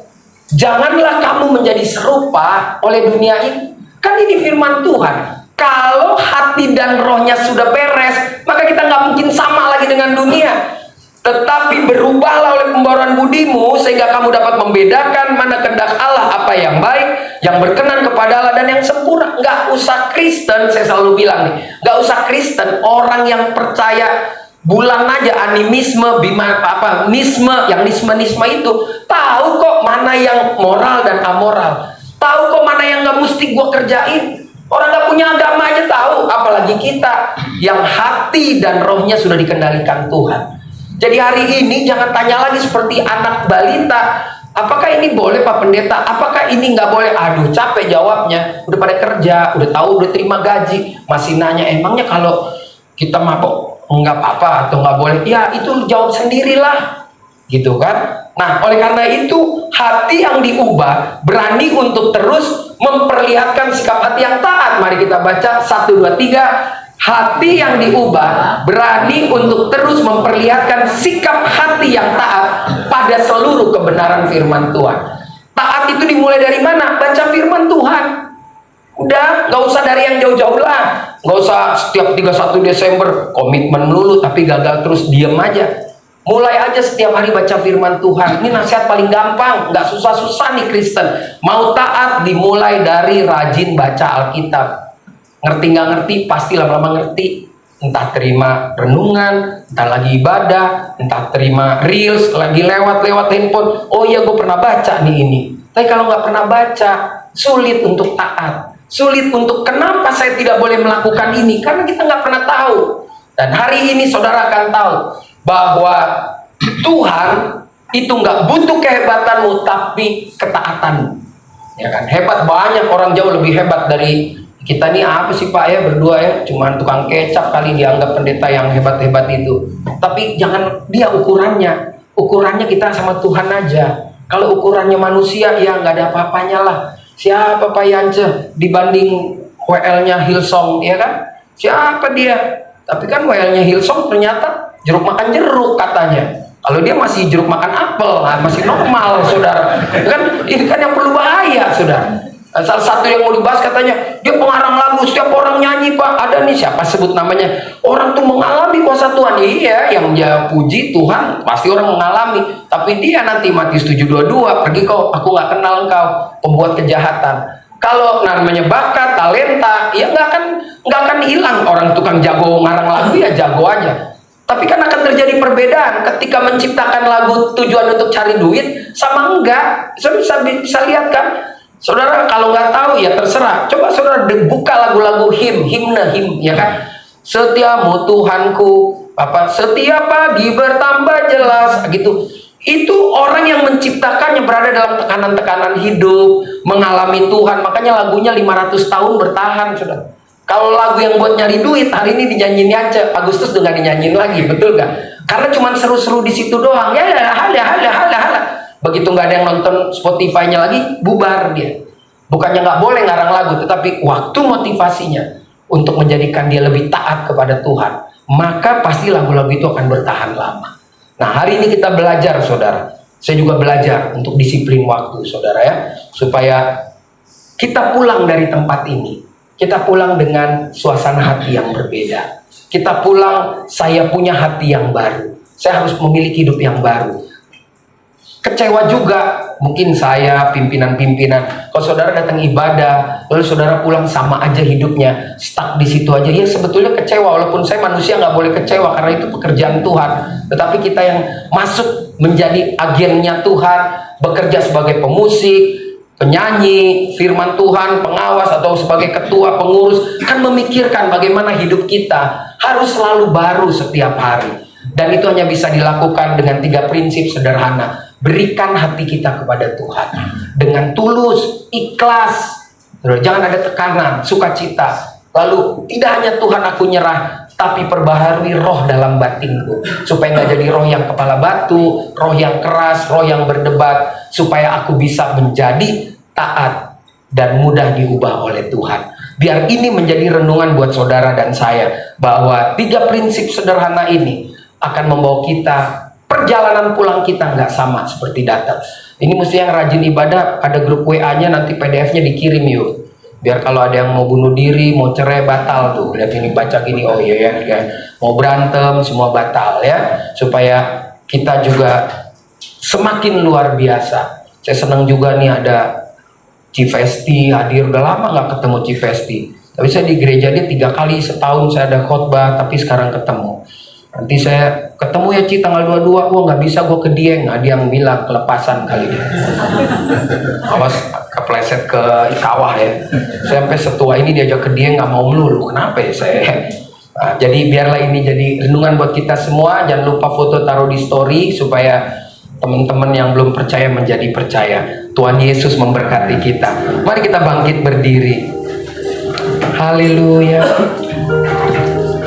janganlah kamu menjadi serupa oleh dunia ini. Kan ini firman Tuhan. Kalau hati dan rohnya sudah beres, maka kita nggak mungkin sama lagi dengan dunia. Tetapi berubahlah oleh pembaruan budimu, sehingga kamu dapat membedakan mana kehendak Allah, apa yang baik, yang berkenan kepada Allah, dan yang sempurna. Nggak usah Kristen, saya selalu bilang nih, nggak usah Kristen, orang yang percaya bulan aja animisme, yang nisme itu, tahu kok mana yang moral dan amoral, tahu kok mana yang nggak mesti gue kerjain. Orang nggak punya agama aja tahu, apalagi kita yang hati dan rohnya sudah dikendalikan Tuhan. Jadi hari ini jangan tanya lagi seperti anak balita, apakah ini boleh Pak Pendeta, apakah ini nggak boleh. Aduh capek jawabnya, udah pada kerja, udah tahu, udah terima gaji, masih nanya emangnya kalau kita mabok nggak apa-apa atau nggak boleh. Ya itu jawab sendirilah, gitu kan. Nah oleh karena itu, hati yang diubah berani untuk terus memperlihatkan sikap hati yang taat. Mari kita baca 1, 2, 3. Hati yang diubah berani untuk terus memperlihatkan sikap hati yang taat pada seluruh kebenaran firman Tuhan. Taat itu dimulai dari mana? Baca firman Tuhan. Udah, nggak usah dari yang jauh-jauh lah. Nggak usah setiap 31 Desember komitmen melulu tapi gagal terus, diem aja. Mulai aja setiap hari baca firman Tuhan. Ini nasihat paling gampang, nggak susah-susah nih Kristen. Mau taat dimulai dari rajin baca Alkitab. Ngerti nggak ngerti, pasti lama-lama ngerti. Entah terima renungan, entah lagi ibadah, entah terima reels, lagi lewat handphone. Oh iya, gue pernah baca nih ini. Tapi kalau nggak pernah baca, sulit untuk taat. Sulit untuk kenapa saya tidak boleh melakukan ini? Karena kita nggak pernah tahu. Dan hari ini saudara akan tahu bahwa Tuhan itu nggak butuh kehebatanmu, tapi ketaatanmu. Ya kan? Hebat, banyak orang jauh lebih hebat dari kita nih. Apa sih Pak ya, berdua ya, cuman tukang kecap kali dianggap pendeta yang hebat-hebat itu. Tapi jangan dia ukurannya. Ukurannya kita sama Tuhan aja. Kalau ukurannya manusia, ya nggak ada apa-apanya lah. Siapa Pak Yance dibanding WL-nya Hillsong, ya kan? Siapa dia? Tapi kan WL-nya Hillsong ternyata jeruk makan jeruk katanya. Kalau dia masih jeruk makan apel, masih normal, saudara. Kan ini kan yang perlu bahaya, saudara. Salah satu yang mau dibahas katanya, dia pengarang lagu, setiap orang nyanyi Pak. Ada nih, siapa sebut namanya, orang tuh mengalami kuasa Tuhan. Iya, yang dia puji Tuhan pasti orang mengalami. Tapi dia nanti Matius 7:22, pergi kau, aku nggak kenal engkau, pembuat kejahatan. Kalau namanya bakat, talenta, ya nggak akan hilang. Orang tukang jago ngarang lagu ya jago aja. Tapi kan akan terjadi perbedaan ketika menciptakan lagu tujuan untuk cari duit sama enggak. Saudara bisa lihat kan. Saudara kalau nggak tahu ya terserah. Coba saudara buka lagu-lagu himne, ya kan. Setiamu Tuhanku, setiap pagi bertambah jelas, gitu. Itu orang yang menciptakannya berada dalam tekanan-tekanan hidup, mengalami Tuhan. Makanya lagunya 500 tahun bertahan, saudara. Kalau lagu yang buat nyari duit hari ini dinyanyiin aja, Agustus udah nggak dinyanyiin lagi, betul nggak? Karena cuma seru-seru di situ doang. Ya, hala. Begitu nggak ada yang nonton Spotify-nya lagi, bubar dia. Bukannya nggak boleh ngarang lagu, tetapi waktu motivasinya untuk menjadikan dia lebih taat kepada Tuhan, maka pasti lagu-lagu itu akan bertahan lama. Nah hari ini kita belajar, saudara. Saya juga belajar untuk disiplin waktu, saudara ya, supaya kita pulang dari tempat ini, kita pulang dengan suasana hati yang berbeda. Kita pulang, saya punya hati yang baru. Saya harus memiliki hidup yang baru. Kecewa juga mungkin saya, pimpinan-pimpinan, kalau saudara datang ibadah lalu saudara pulang sama aja hidupnya, stuck di situ aja. Ya sebetulnya kecewa, walaupun saya manusia nggak boleh kecewa karena itu pekerjaan Tuhan. Tetapi kita yang masuk menjadi agennya Tuhan, bekerja sebagai pemusik, penyanyi firman Tuhan, pengawas atau sebagai ketua pengurus, kan memikirkan bagaimana hidup kita harus selalu baru setiap hari. Dan itu hanya bisa dilakukan dengan 3 prinsip sederhana. Berikan hati kita kepada Tuhan dengan tulus, ikhlas. Jangan ada tekanan, sukacita. Lalu tidak hanya Tuhan aku nyerah, tapi perbaharui roh dalam batinku, supaya nggak jadi roh yang kepala batu, roh yang keras, roh yang berdebat, supaya aku bisa menjadi taat dan mudah diubah oleh Tuhan. Biar ini menjadi renungan buat saudara dan saya, bahwa 3 prinsip sederhana ini akan membawa kita, perjalanan pulang kita nggak sama seperti datang. Ini mesti yang rajin ibadah, ada grup WA-nya, nanti PDF-nya dikirim yuk. Biar kalau ada yang mau bunuh diri, mau cerai, batal tuh. Lihat ini, baca gini, oh iya ya. Mau berantem, semua batal ya. Supaya kita juga semakin luar biasa. Saya senang juga nih ada Cifesti hadir. Udah lama nggak ketemu Cifesti. Tapi saya di gereja dia 3 kali setahun saya ada khotbah, tapi sekarang ketemu. Nanti saya ketemu ya Ci tanggal 22, gua nggak bisa, gua ke Dieng. Nah, dia yang bilang kelepasan kali dia. Awas kepleset ke kawah ya. Saya sampai setua ini diajak ke Dieng nggak mau melulu. Kenapa ya saya? Nah, jadi biarlah ini jadi renungan buat kita semua. Jangan lupa foto taruh di story supaya teman-teman yang belum percaya menjadi percaya. Tuhan Yesus memberkati kita. Mari kita bangkit berdiri. Haleluya.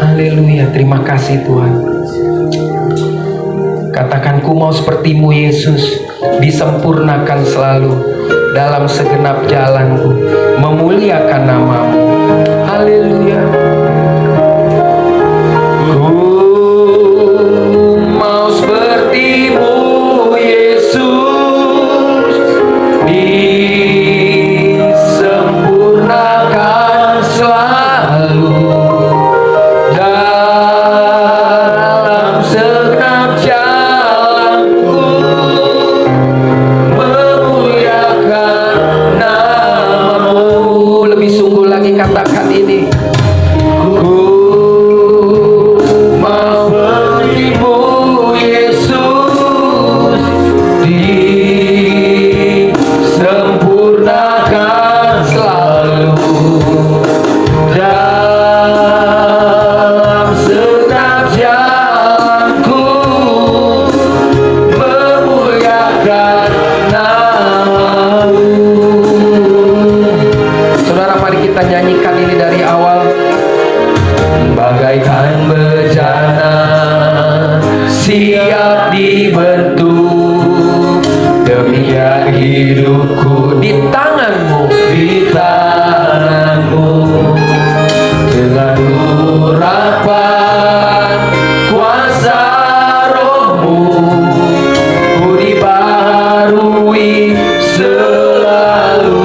Haleluya, terima kasih Tuhan. Katakan, ku mau sepertimu Yesus, disempurnakan selalu dalam segenap jalanku, memuliakan namamu. Haleluya. Ku mau sepertimu Yesus, disempurnakan selalu dalam segenap jalanku, memuliakan namamu. Lebih sungguh lagi katakan ini. Ku mau sepertimu Yesus, disempurnakan selalu dalam segenap jalanku, memuliakan namamu. Saudara, mari kita nyanyikan ini dari awal. Bagaikan bejana siap dibentuk, demikian hidupku di tanganmu, di tanganmu. Dengan urapan kuasa rohmu, ku dibaharui selalu.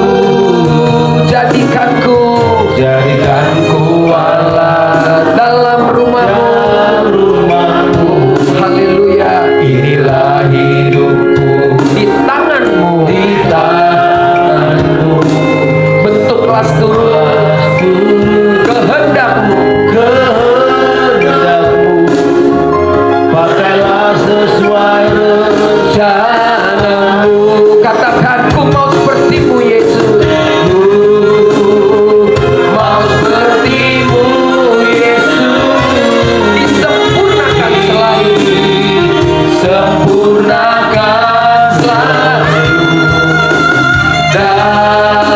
Jadikanku alat dalam rumahmu. Haleluya. Inilah hidupku di tanganmu, bentuklah seluruh kehendakmu, pakailah sesuai rencanamu. Katakan, ku mau sepertimu Yesus, mau sepertimu Yesus, disempurnakan selalu, sempurnakan selalu dalam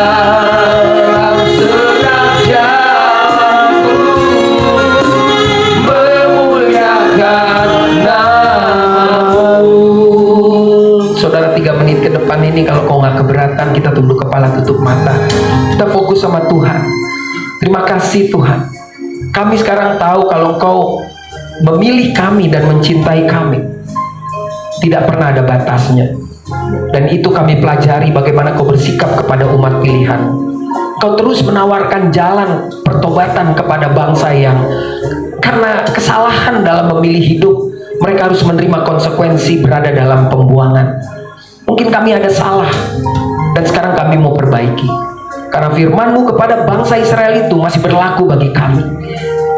segenap jalanku, memuliakan namamu. Saudara, 3 menit ke depan ini kalau kau nggak keberatan, kita tunduk kepala, tutup mata, kita fokus sama Tuhan. Terima kasih Tuhan, kami sekarang tahu kalau Engkau memilih kami dan mencintai kami tidak pernah ada batasnya. Dan itu kami pelajari bagaimana Kau bersikap kepada umat pilihan. Kau terus menawarkan jalan pertobatan kepada bangsa yang karena kesalahan dalam memilih hidup, mereka harus menerima konsekuensi berada dalam pembuangan. Mungkin kami ada salah, dan sekarang kami mau perbaiki. Karena firman-Mu kepada bangsa Israel itu masih berlaku bagi kami.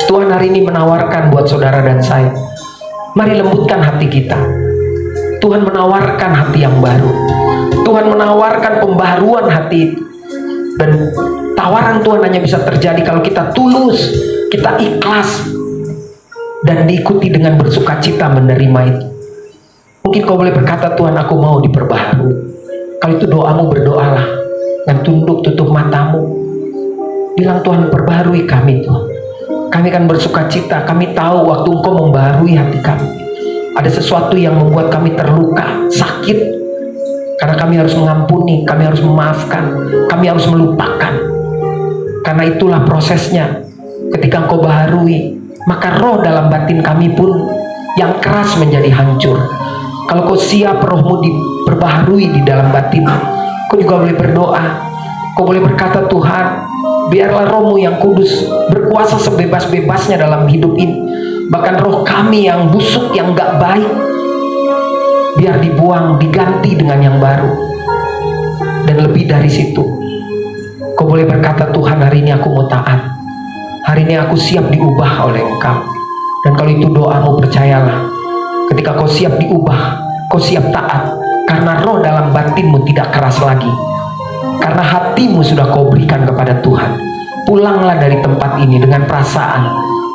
Tuhan hari ini menawarkan buat saudara dan saya, mari lembutkan hati kita. Tuhan menawarkan hati yang baru. Tuhan menawarkan pembaharuan hati. Dan tawaran Tuhan hanya bisa terjadi kalau kita tulus, kita ikhlas, dan diikuti dengan bersukacita menerima itu. Mungkin kau boleh berkata, Tuhan, aku mau diperbaharui. Kalau itu doamu, berdoalah. Dan tunduk, tutup matamu. Bilang, Tuhan, perbaharui kami Tuhan. Kami akan bersuka cita. Kami tahu waktu Engkau membaharui hati kami, ada sesuatu yang membuat kami terluka, sakit. Karena kami harus mengampuni, kami harus memaafkan, kami harus melupakan. Karena itulah prosesnya. Ketika Engkau baharui, maka roh dalam batin kami pun yang keras menjadi hancur. Kalau Kau siap rohmu diperbaharui di dalam batin, Kau juga boleh berdoa. Kau boleh berkata, Tuhan, biarlah rohmu yang kudus berkuasa sebebas-bebasnya dalam hidup ini. Bahkan roh kami yang busuk, yang gak baik, biar dibuang, diganti dengan yang baru. Dan lebih dari situ, Kau boleh berkata, Tuhan, hari ini aku mau taat. Hari ini aku siap diubah oleh Engkau. Dan kalau itu doamu, percayalah, ketika kau siap diubah, kau siap taat, karena roh dalam batinmu tidak keras lagi. Karena hatimu sudah kau berikan kepada Tuhan. Pulanglah dari tempat ini dengan perasaan,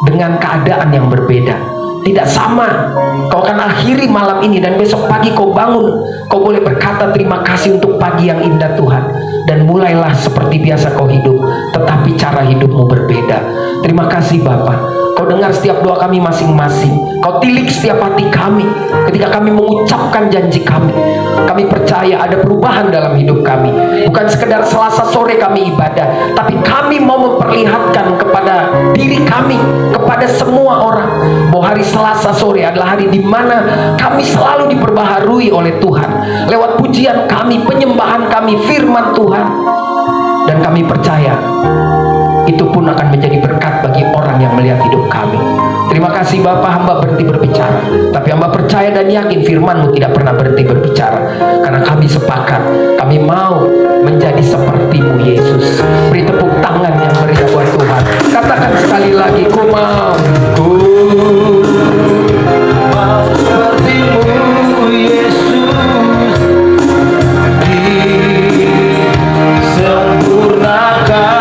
dengan keadaan yang berbeda. Tidak sama. Kau akan akhiri malam ini dan besok pagi kau bangun, kau boleh berkata terima kasih untuk pagi yang indah Tuhan. Dan mulailah seperti biasa kau hidup, tetapi cara hidupmu berbeda. Terima kasih Bapa. Kau dengar setiap doa kami masing-masing. Kau tilik setiap hati kami ketika kami mengucapkan janji kami. Kami percaya ada perubahan dalam hidup kami. Bukan sekedar Selasa sore kami ibadah, tapi kami mau memperlihatkan kepada diri kami, kepada semua orang, bahwa hari Selasa sore adalah hari di mana kami selalu diperbaharui oleh Tuhan. Lewat pujian kami, penyembahan kami, firman Tuhan. Dan kami percaya itu pun akan menjadi berkat bagi orang yang melihat hidup kami. Terima kasih Bapa, hamba berhenti berbicara, tapi hamba percaya dan yakin firman-Mu tidak pernah berhenti berbicara. Karena kami sepakat, kami mau menjadi seperti-Mu Yesus. Beri tepuk tangan yang meriah buat Tuhan. Katakan sekali lagi, ku mau seperti-Mu Yesus, disempurnakan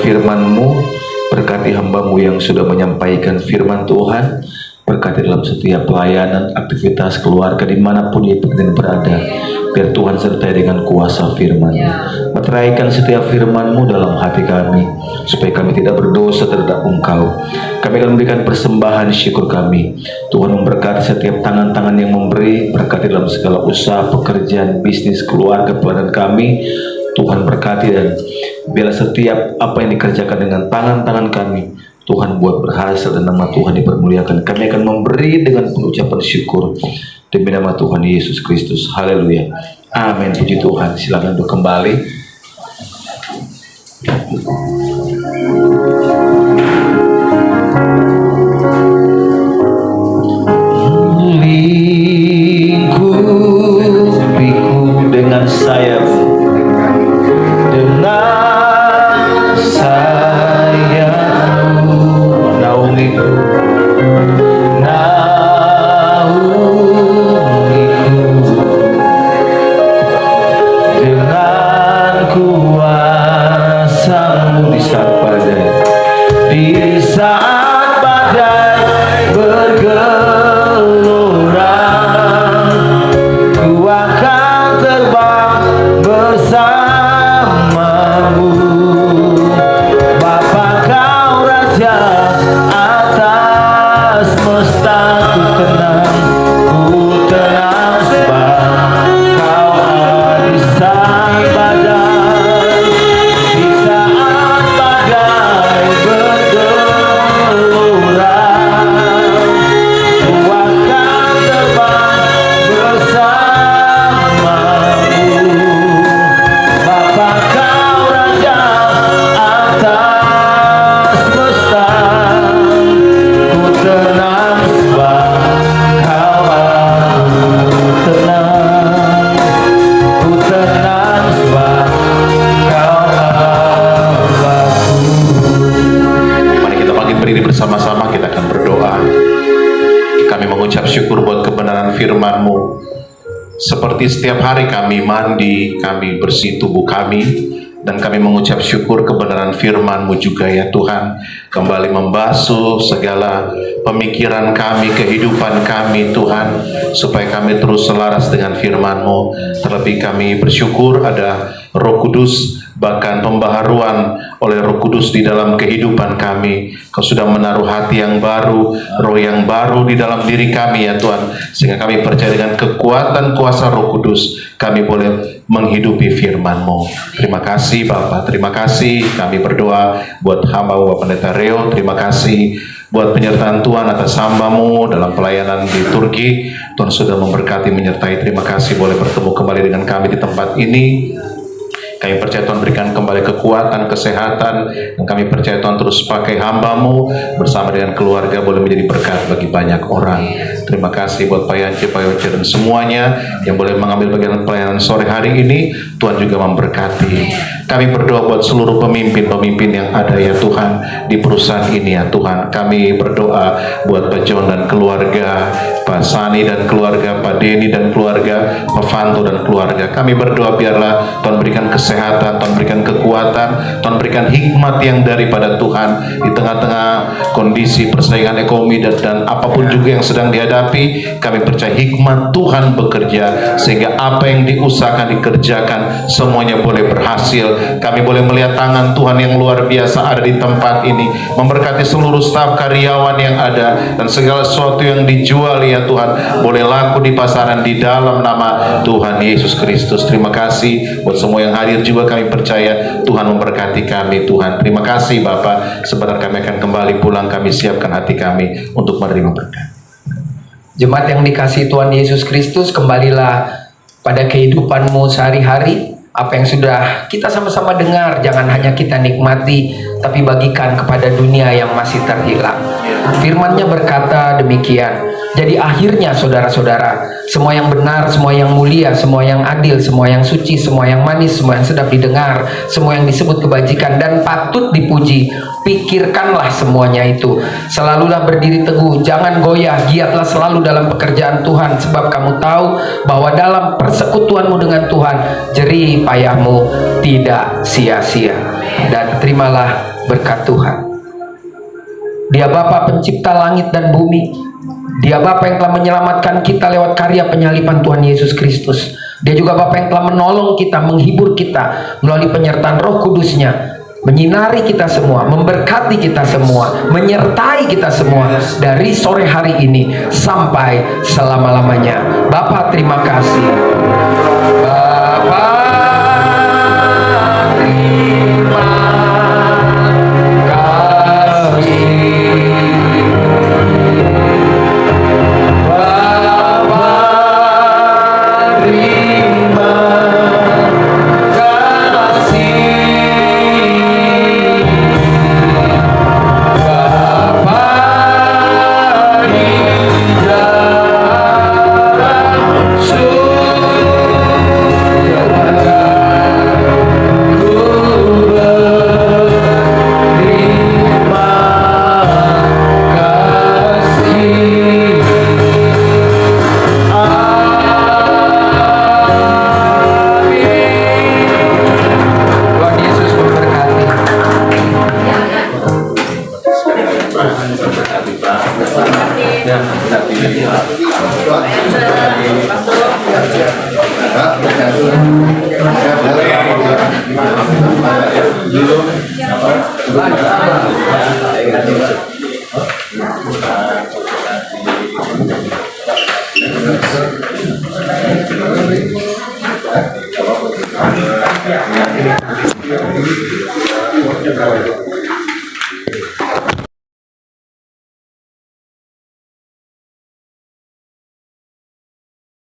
firman-Mu. Berkati hamba-Mu yang sudah menyampaikan firman Tuhan. Berkati dalam setiap pelayanan, aktivitas keluarga, dimanapun ia berada. Biar Tuhan sertai dengan kuasa firman. Meteraikan setiap firman-Mu dalam hati kami, supaya kami tidak berdosa terhadap Engkau. Kami akan memberikan persembahan syukur kami. Tuhan memberkati setiap tangan-tangan yang memberi. Berkati dalam segala usaha, pekerjaan, bisnis, keluarga, pelayanan kami. Tuhan berkati, dan biarlah setiap apa yang dikerjakan dengan tangan-tangan kami, Tuhan buat berhasil dan nama Tuhan dipermuliakan. Kami akan memberi dengan pengucapan syukur demi nama Tuhan Yesus Kristus. Haleluya. Amin. Puji Tuhan. Silakan untuk kembali. Lingkupiku dengan sayap, dengan sayap-Mu, naungiku, dengan kuasa-Mu di saat badai, di saat badai bergelora, ku akan terbang bersama-Mu. Bapa, Kau Raja atas semesta, ku tenang sebab Kau ada di saat badai, di saat badai bergelora, ku akan terbang bersama-Mu. Bapa, Kau Raja atas semesta, ku tenang sebab Kau tenang, ku tenang sebab Kau Allahku. Mari kita bangkit berdiri bersama-sama, kita akan berdoa. Kami mengucap syukur buat kebenaran firman-Mu. Seperti setiap hari kami mandi, kami bersih tubuh kami, Dan kami mengucap syukur kebenaran firman-Mu juga ya Tuhan, kembali membasuh segala pemikiran kami, kehidupan kami Tuhan, supaya kami terus selaras dengan firman-Mu. Terlebih kami bersyukur ada Roh Kudus, bahkan pembaharuan oleh Roh Kudus di dalam kehidupan kami. Kau sudah menaruh hati yang baru, roh yang baru di dalam diri kami ya Tuhan, sehingga kami percaya dengan kekuatan kuasa Roh Kudus kami boleh menghidupi firman-Mu. Terima kasih Bapa, terima kasih. Kami berdoa buat hamba Bapak Pendeta Reo, terima kasih buat penyertaan Tuhan atas hamba-Mu dalam pelayanan di Turki. Tuhan sudah memberkati, menyertai. Terima kasih boleh bertemu kembali dengan kami di tempat ini. Kami percaya Tuhan berikan kembali kekuatan, kesehatan, dan kami percaya Tuhan terus pakai hamba-Mu bersama dengan keluarga boleh menjadi berkat bagi banyak orang. Terima kasih buat Pak Yance, Pak Yoce, dan semuanya yang boleh mengambil bagian pelayanan sore hari ini. Tuhan juga memberkati. Kami berdoa buat seluruh pemimpin-pemimpin yang ada ya Tuhan di perusahaan ini ya Tuhan. Kami berdoa buat Pak John dan keluarga, Pak Sani dan keluarga, Pak Denny dan keluarga, Pak Fanto dan keluarga. Kami berdoa biarlah Tuhan berikan kesehatan, Tuhan berikan kekuatan, Tuhan berikan hikmat yang daripada Tuhan di tengah-tengah kondisi persaingan ekonomi dan apapun juga yang sedang dihadapi. Kami percaya hikmat Tuhan bekerja sehingga apa yang diusahakan dikerjakan semuanya boleh berhasil. Kami boleh melihat tangan Tuhan yang luar biasa ada di tempat ini, memberkati seluruh staf karyawan yang ada, dan segala sesuatu yang dijual ya Tuhan boleh laku di pasaran di dalam nama Tuhan Yesus Kristus. Terima kasih buat semua yang hadir juga. Kami percaya Tuhan memberkati kami Tuhan. Terima kasih Bapak. Sebentar kami akan kembali pulang. Kami siapkan hati kami untuk menerima berkat. Jemaat yang dikasihi Tuhan Yesus Kristus, kembalilah pada kehidupanmu sehari-hari. Apa yang sudah kita sama-sama dengar, jangan hanya kita nikmati, tapi bagikan kepada dunia yang masih terhilang. Firman-Nya berkata demikian. Jadi akhirnya saudara-saudara, semua yang benar, semua yang mulia, semua yang adil, semua yang suci, semua yang manis, semua yang sedap didengar, semua yang disebut kebajikan dan patut dipuji, pikirkanlah semuanya itu. Selalulah berdiri teguh, jangan goyah, giatlah selalu dalam pekerjaan Tuhan, sebab kamu tahu bahwa dalam persekutuanmu dengan Tuhan, jerih payahmu tidak sia-sia. Dan terimalah berkat Tuhan. Dia Bapa pencipta langit dan bumi. Dia Bapa yang telah menyelamatkan kita lewat karya penyaliban Tuhan Yesus Kristus. Dia juga Bapa yang telah menolong kita, menghibur kita melalui penyertaan Roh Kudus-Nya, menyinari kita semua, memberkati kita semua, menyertai kita semua dari sore hari ini sampai selama-lamanya. Bapa, terima kasih. Bapa, terima kasih. Terima kasih.